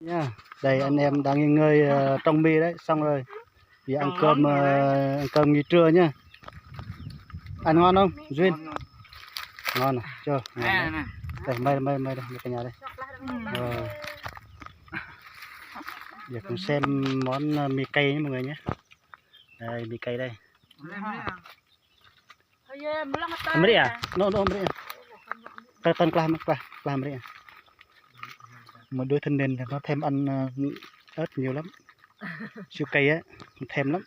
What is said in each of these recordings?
Nha, đây anh em đang nghỉ ngơi trong mi đấy, xong rồi thì ăn cơm nghỉ trưa nhá. Ăn ngon không, Duyên? Ngon à? Chưa? Đây, mày đây, cả nhà đây. Giờ cùng xem món mì cay nhé mọi người nhé. Đây, mì cay đây. Mari à? No, mari à? Con qua mari à? Một đứa thanh niên nó thêm ăn ớt nhiều lắm, siêu cay á, thèm lắm.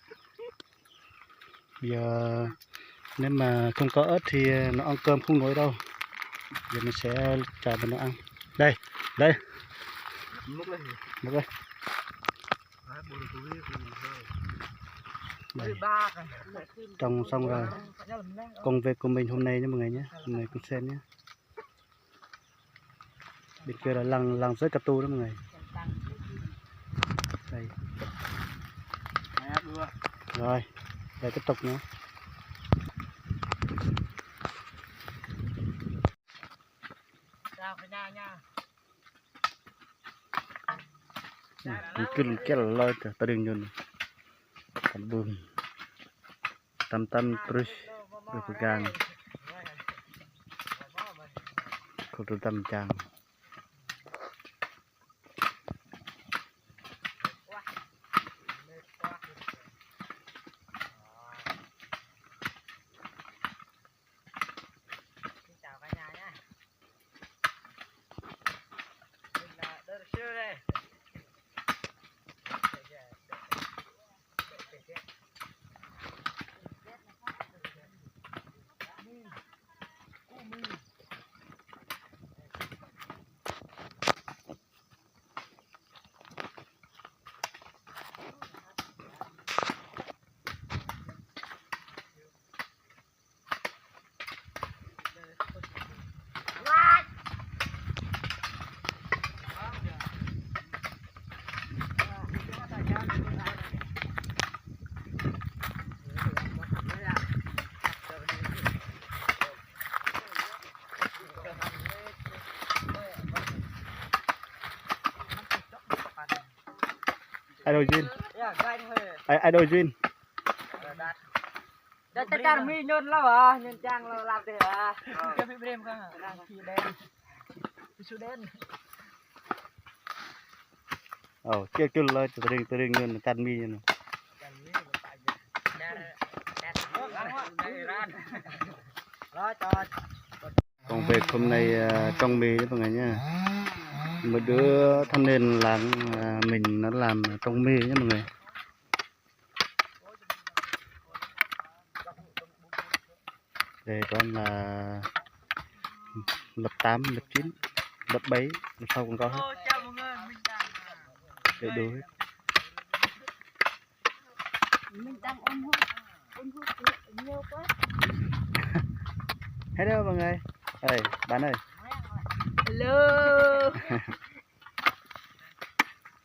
Bây giờ nếu mà không có ớt thì nó ăn cơm không nổi đâu. Giờ mình sẽ trả cho nó ăn. Đây múc đây. Đây. Trồng xong rồi công việc của mình hôm nay nhé mọi người nhé, mọi người cùng xem nhé. Bên kia là làng rớt cà tu đó mọi người. Đây. Rồi, đây tiếp tục nữa. Mungkin loj tering yun. Tambum. Tam terus berpegang. Kudu tamjang. Ai đâu Duyên? Ai đâu Duyên? Đã trang mi nhôn lắm à, nhôn trang là làm thế à? Cho bị đêm không à? Đang khi đen, khi đen. Kêu lời tering nhôn tan mi nhôn. Công việc hôm nay trong mì đấy mọi người nhá. Một đứa thanh niên làng mình nó làm trong mì nhé mọi người. Đây con là lập 8, lập 9, lập 7, lập sau cũng có hết. Để đủ hết. Mình đang ôn hút nhiều quá. Hello mọi người. Ơi, bạn ơi. Hello.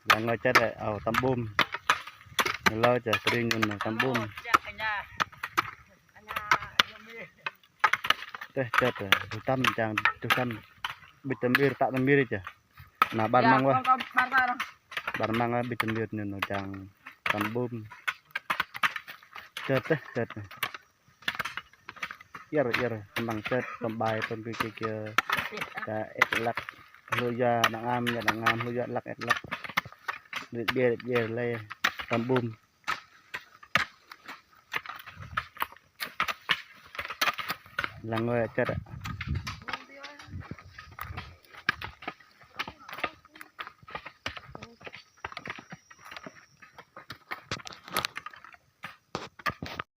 Là ngồi chết rồi, tắm bùm. Lo cho tering nhôn tắm bùm. Chết rồi, tâm chàng tu tâm bitamir tak tamir aja. Nah ban mang wah. Ban mang bitamir nó chàng tambum. Chết. Yar mang chết tầm bài tầm kia ta et lak loja nang am loja lak et lak. Dia le tambum. Là người chết ạ.